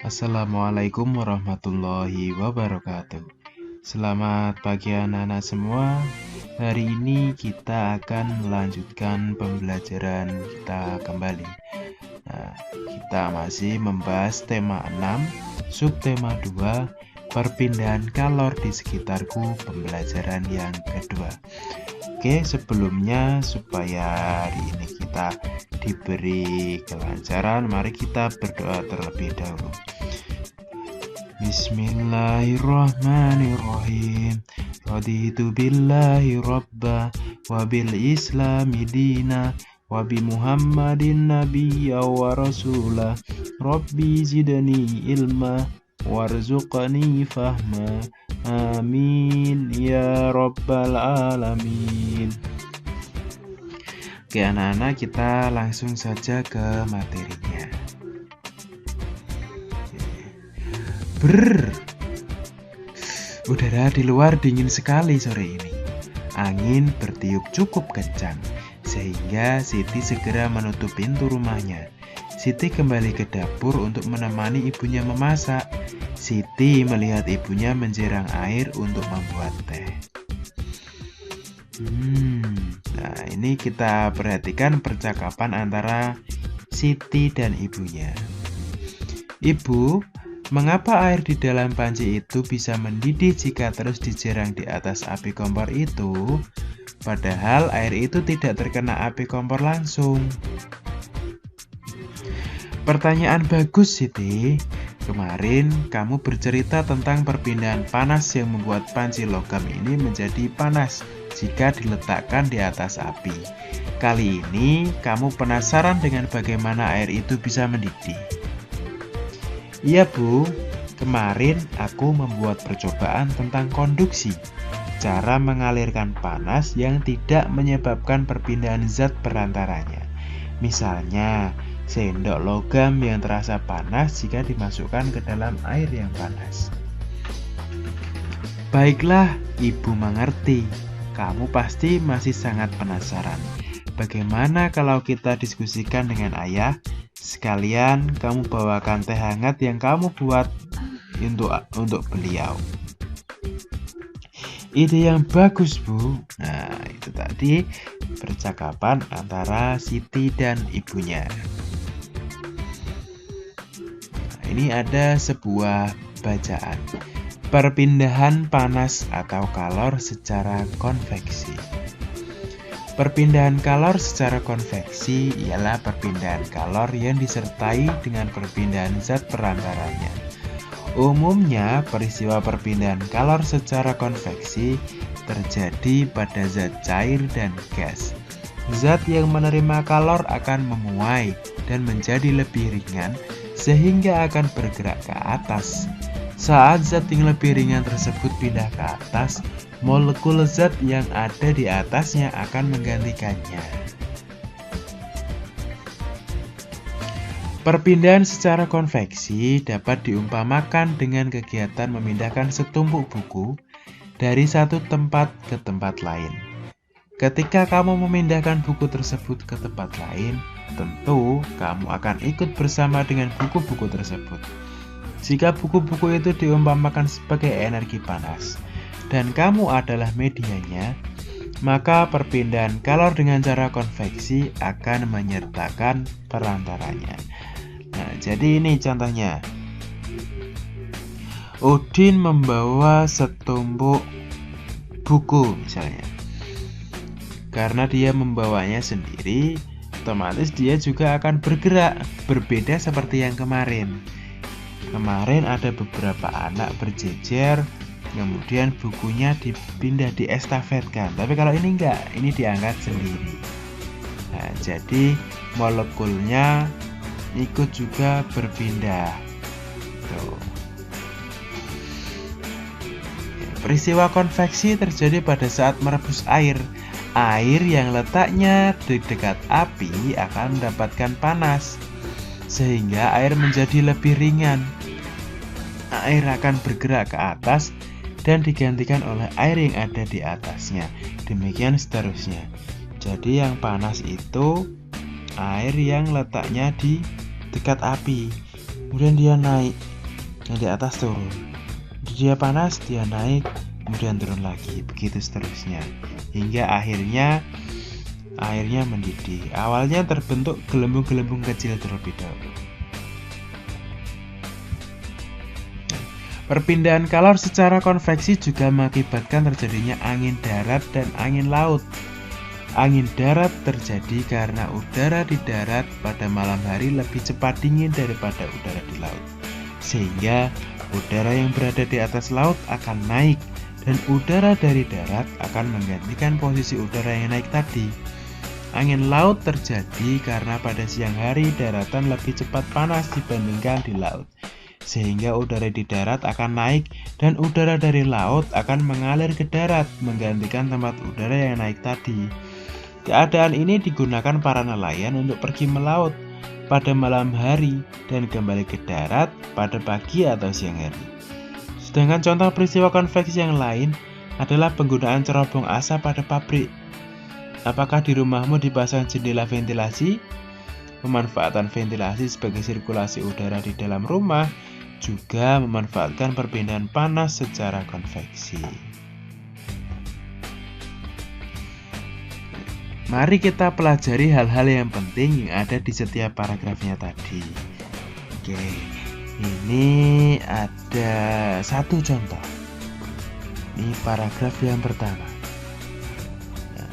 Assalamualaikum warahmatullahi wabarakatuh. Selamat pagi anak-anak semua. Hari ini kita akan melanjutkan pembelajaran kita kembali. Kita masih membahas tema 6, subtema 2, perpindahan kalor di sekitarku, pembelajaran yang kedua. Oke, sebelumnya supaya hari ini kita diberi kelancaran, mari kita berdoa terlebih dahulu. Bismillahirrahmanirrahim. Raditu billahi rabba wa bil islami dina wa bi muhammadin nabiyya wa rasulah. Rabbi zidni ilma warzuqni fahma. Amin ya rabbal alamin. Oke anak-anak, kita langsung saja ke materinya. Udara di luar dingin sekali sore ini. Angin bertiup cukup kencang, sehingga Siti segera menutup pintu rumahnya. Siti kembali ke dapur untuk menemani ibunya memasak. Siti melihat ibunya menjerang air untuk membuat teh. Nah, ini kita perhatikan percakapan antara Siti dan ibunya. Ibu, mengapa air di dalam panci itu bisa mendidih jika terus dijerang di atas api kompor itu? Padahal air itu tidak terkena api kompor langsung. Pertanyaan bagus, Siti. Kemarin kamu bercerita tentang perpindahan panas yang membuat panci logam ini menjadi panas jika diletakkan di atas api. Kali ini kamu penasaran dengan bagaimana air itu bisa mendidih. Iya, Bu. Kemarin aku membuat percobaan tentang konduksi, cara mengalirkan panas yang tidak menyebabkan perpindahan zat perantaranya. Misalnya, sendok logam yang terasa panas jika dimasukkan ke dalam air yang panas. Baiklah, Ibu mengerti. Kamu pasti masih sangat penasaran. Bagaimana kalau kita diskusikan dengan ayah? Sekalian kamu bawakan teh hangat yang kamu buat untuk beliau. Ide yang bagus, Bu. Nah, itu tadi percakapan antara Siti dan ibunya. Nah, ini ada sebuah bacaan. Perpindahan panas atau kalor secara konveksi. Perpindahan kalor secara konveksi ialah perpindahan kalor yang disertai dengan perpindahan zat perantaranya. Umumnya, peristiwa perpindahan kalor secara konveksi terjadi pada zat cair dan gas. Zat yang menerima kalor akan memuai dan menjadi lebih ringan sehingga akan bergerak ke atas. Saat zat yang lebih ringan tersebut pindah ke atas, molekul zat yang ada di atasnya akan menggantikannya. Perpindahan secara konveksi dapat diumpamakan dengan kegiatan memindahkan setumpuk buku dari satu tempat ke tempat lain. Ketika kamu memindahkan buku tersebut ke tempat lain, tentu kamu akan ikut bersama dengan buku-buku tersebut. Jika buku-buku itu diumpamakan sebagai energi panas, dan kamu adalah medianya, maka perpindahan kalor dengan cara konveksi akan menyertakan perantaranya. Nah, jadi ini contohnya. Udin membawa setumpuk buku misalnya. Karena dia membawanya sendiri, otomatis dia juga akan bergerak, berbeda seperti yang kemarin. Kemarin ada beberapa anak berjejer, kemudian bukunya dipindah diestafetkan. Tapi kalau ini enggak, ini diangkat sendiri. Nah, jadi molekulnya ikut juga berpindah. Tuh. Peristiwa konveksi terjadi pada saat merebus air. Air yang letaknya di dekat api akan mendapatkan panas, sehingga air menjadi lebih ringan. Air akan bergerak ke atas dan digantikan oleh air yang ada di atasnya. Demikian seterusnya. Jadi yang panas itu air yang letaknya di dekat api. Kemudian dia naik yang di atas turun. Dia panas, dia naik, kemudian turun lagi, begitu seterusnya. Hingga akhirnya airnya mendidih. Awalnya terbentuk gelembung-gelembung kecil terlebih dahulu. Perpindahan kalor secara konveksi juga mengakibatkan terjadinya angin darat dan angin laut. Angin darat terjadi karena udara di darat pada malam hari lebih cepat dingin daripada udara di laut. Sehingga udara yang berada di atas laut akan naik dan udara dari darat akan menggantikan posisi udara yang naik tadi. Angin laut terjadi karena pada siang hari daratan lebih cepat panas dibandingkan di laut. Sehingga udara di darat akan naik dan udara dari laut akan mengalir ke darat menggantikan tempat udara yang naik tadi. Keadaan ini digunakan para nelayan untuk pergi melaut pada malam hari dan kembali ke darat pada pagi atau siang hari. Sedangkan contoh peristiwa konveksi yang lain adalah penggunaan cerobong asap pada pabrik. Apakah di rumahmu dipasang jendela ventilasi? Pemanfaatan ventilasi sebagai sirkulasi udara di dalam rumah juga memanfaatkan perpindahan panas secara konveksi. Mari kita pelajari hal-hal yang penting yang ada di setiap paragrafnya tadi. Oke, ini ada satu contoh. Ini paragraf yang pertama. Nah,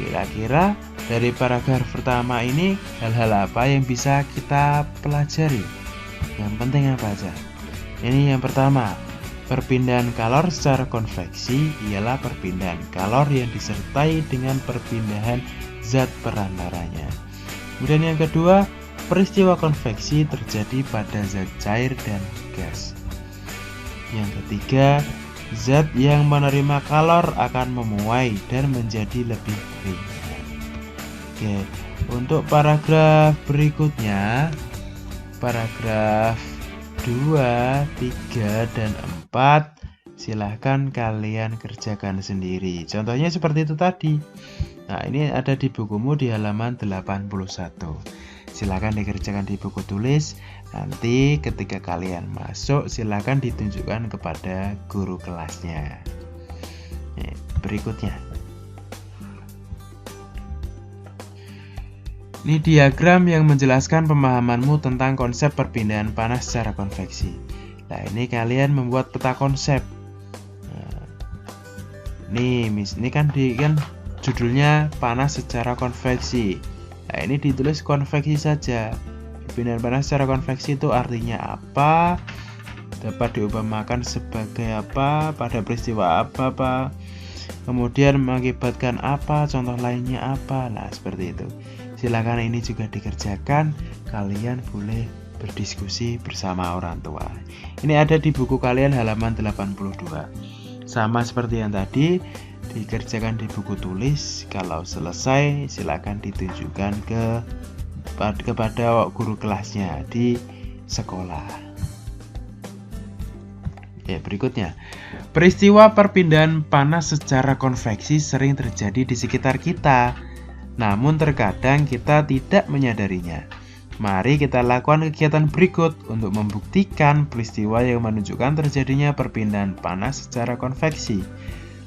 kira-kira dari paragraf pertama ini hal-hal apa yang bisa kita pelajari? Yang penting apa aja? Ini yang pertama, perpindahan kalor secara konveksi ialah perpindahan kalor yang disertai dengan perpindahan zat perantaranya. Kemudian yang kedua, peristiwa konveksi terjadi pada zat cair dan gas. Yang ketiga, zat yang menerima kalor akan memuai dan menjadi lebih ringan. Oke, untuk paragraf berikutnya, paragraf 2, 3, dan 4 silahkan kalian kerjakan sendiri. Contohnya seperti itu tadi. Nah, ini ada di bukumu di halaman 81. Silahkan dikerjakan di buku tulis. Nanti ketika kalian masuk silahkan ditunjukkan kepada guru kelasnya. Berikutnya, ini diagram yang menjelaskan pemahamanmu tentang konsep perpindahan panas secara konveksi. Nah, ini kalian membuat peta konsep. Nah, ini kan judulnya panas secara konveksi. Nah, ini ditulis konveksi saja. Perpindahan panas secara konveksi itu artinya apa? Dapat diumpamakan sebagai apa? Pada peristiwa apa, Pak? Kemudian mengakibatkan apa? Contoh lainnya apa? Nah, seperti itu. Silakan ini juga dikerjakan, kalian boleh berdiskusi bersama orang tua. Ini ada di buku kalian halaman 82. Sama seperti yang tadi, dikerjakan di buku tulis. Kalau selesai, silakan ditunjukkan kepada guru kelasnya di sekolah. Berikutnya, peristiwa perpindahan panas secara konveksi sering terjadi di sekitar kita. Namun terkadang kita tidak menyadarinya. Mari kita lakukan kegiatan berikut untuk membuktikan peristiwa yang menunjukkan terjadinya perpindahan panas secara konveksi.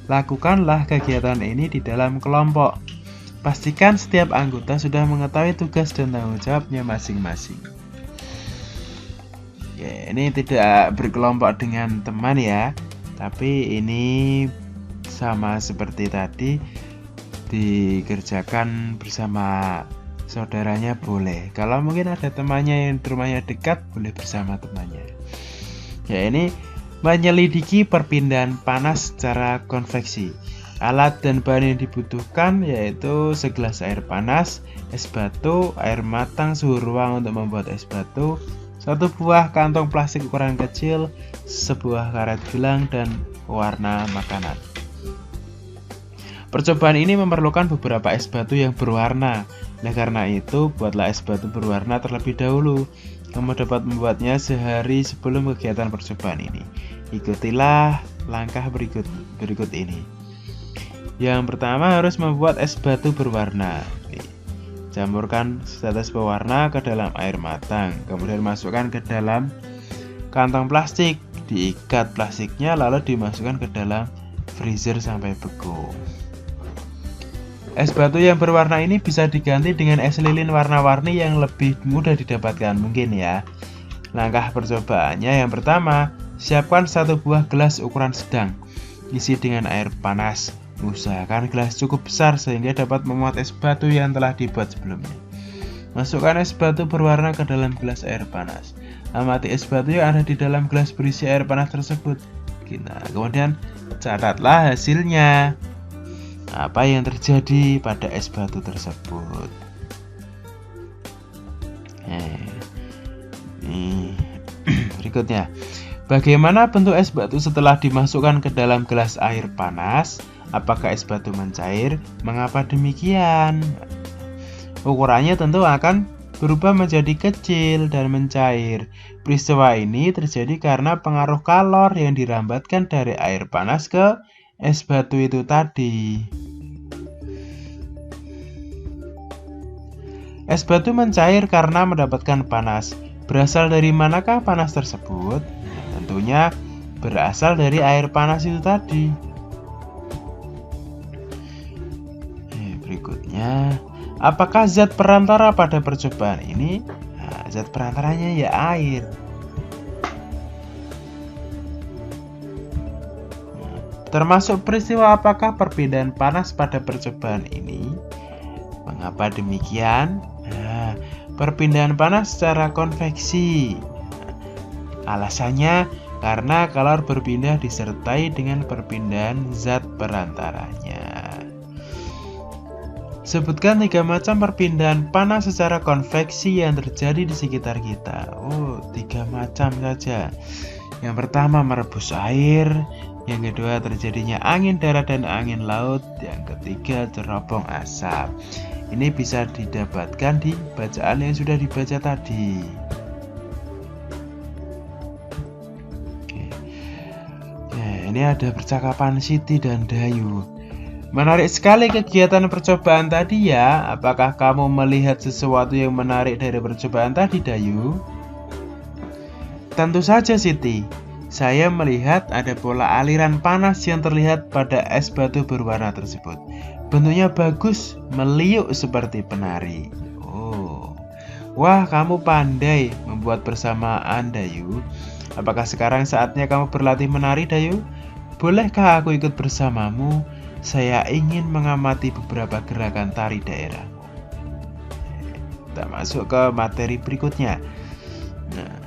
Lakukanlah kegiatan ini di dalam kelompok. Pastikan setiap anggota sudah mengetahui tugas dan tanggung jawabnya masing-masing. Ini tidak berkelompok dengan teman ya, tapi ini sama seperti tadi. Dikerjakan bersama saudaranya boleh. Kalau mungkin ada temannya yang rumahnya dekat, boleh bersama temannya. Ini menyelidiki perpindahan panas secara konveksi. Alat dan bahan yang dibutuhkan yaitu segelas air panas, es batu, air matang suhu ruang untuk membuat es batu, 1 buah kantong plastik ukuran kecil, sebuah karet gelang, dan warna makanan. Percobaan ini memerlukan beberapa es batu yang berwarna. Oleh karena itu, buatlah es batu berwarna terlebih dahulu. Kamu dapat membuatnya sehari sebelum kegiatan percobaan ini. Ikutilah langkah berikut ini. Yang pertama, harus membuat es batu berwarna. Campurkan setetes pewarna ke dalam air matang, kemudian masukkan ke dalam kantong plastik, diikat plastiknya lalu dimasukkan ke dalam freezer sampai beku. Es batu yang berwarna ini bisa diganti dengan es lilin warna-warni yang lebih mudah didapatkan mungkin ya. Langkah percobaannya yang pertama, siapkan 1 buah gelas ukuran sedang, isi dengan air panas. Usahakan gelas cukup besar sehingga dapat memuat es batu yang telah dibuat sebelumnya. Masukkan es batu berwarna ke dalam gelas air panas. Amati es batu yang ada di dalam gelas berisi air panas tersebut. Nah, kemudian catatlah hasilnya. Apa yang terjadi pada es batu tersebut? Berikutnya, bagaimana bentuk es batu setelah dimasukkan ke dalam gelas air panas? Apakah es batu mencair? Mengapa demikian? Ukurannya tentu akan berubah menjadi kecil dan mencair. Peristiwa ini terjadi karena pengaruh kalor yang dirambatkan dari air panas ke es batu itu tadi. Es batu mencair karena mendapatkan panas. Berasal dari manakah panas tersebut? Tentunya berasal dari air panas itu tadi. Berikutnya, apakah zat perantara pada percobaan ini? Nah, zat perantaranya ya air. Termasuk peristiwa apakah perpindahan panas pada percobaan ini? Mengapa demikian? Nah, perpindahan panas secara konveksi. Alasannya karena kalor berpindah disertai dengan perpindahan zat perantaranya. Sebutkan 3 macam perpindahan panas secara konveksi yang terjadi di sekitar kita. 3 macam saja. Yang pertama merebus air, yang kedua terjadinya angin darat dan angin laut, yang ketiga cerobong asap. Ini bisa didapatkan di bacaan yang sudah dibaca tadi. Ini ada percakapan Siti dan Dayu. Menarik sekali kegiatan percobaan tadi ya. Apakah kamu melihat sesuatu yang menarik dari percobaan tadi, Dayu? Tentu saja, Siti. Saya melihat ada pola aliran panas yang terlihat pada es batu berwarna tersebut. Bentuknya bagus, meliuk seperti penari. Wah, kamu pandai membuat bersamaan, Dayu. Apakah sekarang saatnya kamu berlatih menari, Dayu? Bolehkah aku ikut bersamamu? Saya ingin mengamati beberapa gerakan tari daerah. Kita masuk ke materi berikutnya.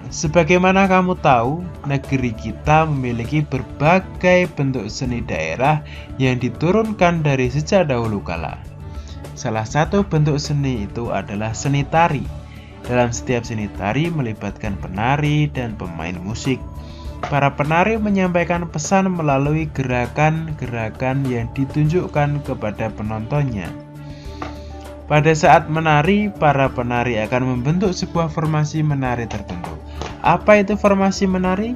Sebagaimana kamu tahu, negeri kita memiliki berbagai bentuk seni daerah yang diturunkan dari sejak dahulu kala. Salah satu bentuk seni itu adalah seni tari. Dalam setiap seni tari melibatkan penari dan pemain musik. Para penari menyampaikan pesan melalui gerakan-gerakan yang ditunjukkan kepada penontonnya. Pada saat menari, para penari akan membentuk sebuah formasi menari tertentu. Apa itu formasi menari?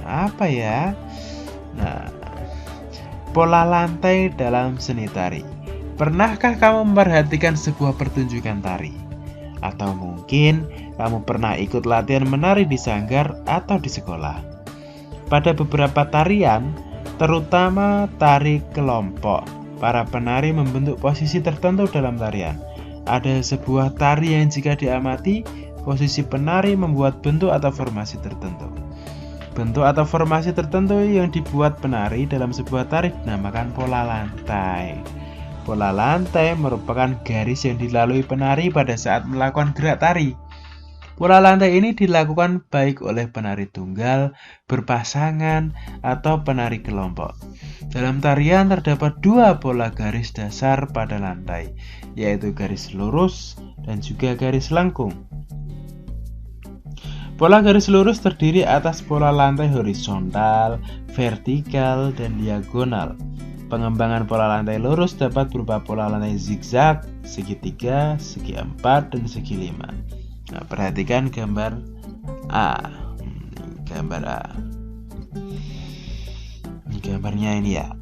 Apa ya? Pola lantai dalam seni tari. Pernahkah kamu memperhatikan sebuah pertunjukan tari? Atau mungkin kamu pernah ikut latihan menari di sanggar atau di sekolah? Pada beberapa tarian, terutama tari kelompok, para penari membentuk posisi tertentu dalam tarian. Ada sebuah tari yang jika diamati, posisi penari membuat bentuk atau formasi tertentu. Bentuk atau formasi tertentu yang dibuat penari dalam sebuah tari dinamakan pola lantai. Pola lantai merupakan garis yang dilalui penari pada saat melakukan gerak tari. Pola lantai ini dilakukan baik oleh penari tunggal, berpasangan, atau penari kelompok. Dalam tarian terdapat 2 pola garis dasar pada lantai, yaitu garis lurus dan juga garis lengkung. Pola garis lurus terdiri atas pola lantai horizontal, vertikal, dan diagonal. Pengembangan pola lantai lurus dapat berupa pola lantai zigzag, segitiga, segi 4, dan segi 5. Perhatikan gambar A. Gambar A. Ini gambarnya ini ya.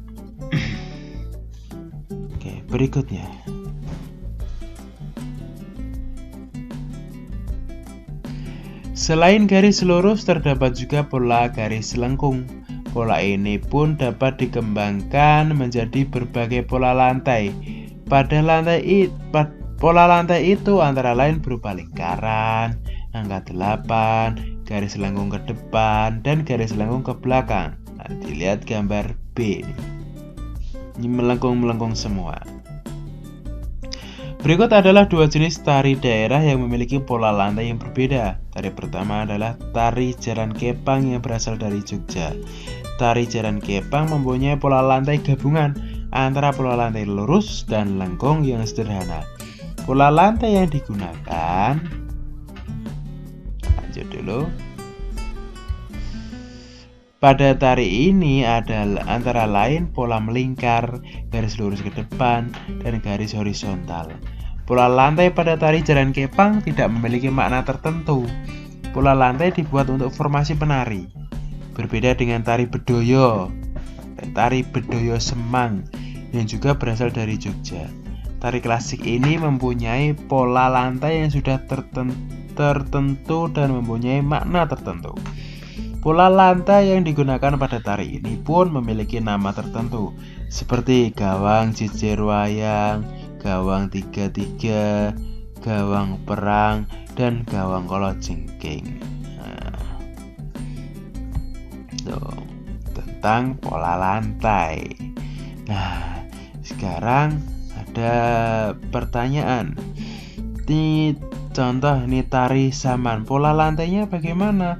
Oke, berikutnya. Selain garis lurus, terdapat juga pola garis lengkung. Pola ini pun dapat dikembangkan menjadi berbagai pola lantai. Pola lantai itu antara lain berupa lingkaran, angka 8, garis lengkung ke depan, dan garis lengkung ke belakang. Nah, dilihat gambar B ini melengkung-melengkung semua. Berikut adalah dua jenis tari daerah yang memiliki pola lantai yang berbeda. Tari pertama adalah tari jaran kepang yang berasal dari Jogja. Tari jaran kepang mempunyai pola lantai gabungan antara pola lantai lurus dan lengkung yang sederhana. Pola lantai yang digunakan, lanjut dulu. Pada tari ini adalah antara lain pola melingkar, garis lurus ke depan, dan garis horizontal. Pola lantai pada tari jaran kepang tidak memiliki makna tertentu. Pola lantai dibuat untuk formasi penari. Berbeda dengan tari bedoyo dan tari bedoyo Semang yang juga berasal dari Jogja. Tari klasik ini mempunyai pola lantai yang sudah tertentu dan mempunyai makna tertentu. Pola lantai yang digunakan pada tari ini pun memiliki nama tertentu, seperti gawang jejer wayang, gawang 3-3, gawang perang, dan gawang kalajengking. Tentang pola lantai. Nah, sekarang ada pertanyaan. Contoh ini tari saman, pola lantainya bagaimana?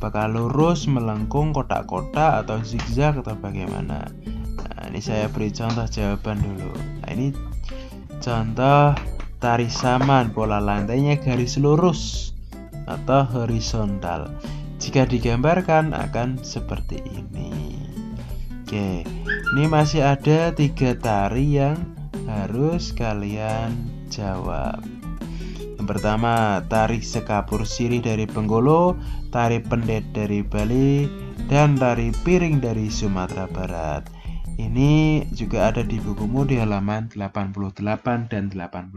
Apakah lurus, melengkung, kotak-kotak, atau zigzag, atau bagaimana? Nah, ini saya beri contoh jawaban dulu. Nah, ini contoh tari saman, pola lantainya garis lurus atau horizontal. Jika digambarkan akan seperti ini. Oke, ini masih ada 3 tari yang harus kalian jawab. Yang pertama, tari sekapur sirih dari Bengkulu, tari pendet dari Bali, dan tari piring dari Sumatera Barat. Ini juga ada di bukumu di halaman 88 dan 89.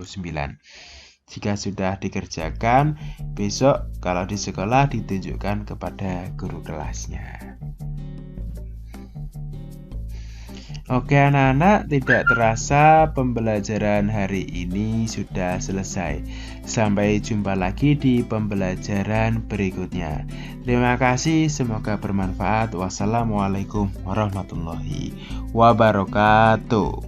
Jika sudah dikerjakan, besok kalau di sekolah ditunjukkan kepada guru kelasnya. Oke anak-anak, tidak terasa pembelajaran hari ini sudah selesai. Sampai jumpa lagi di pembelajaran berikutnya. Terima kasih, semoga bermanfaat. Wassalamualaikum warahmatullahi wabarakatuh.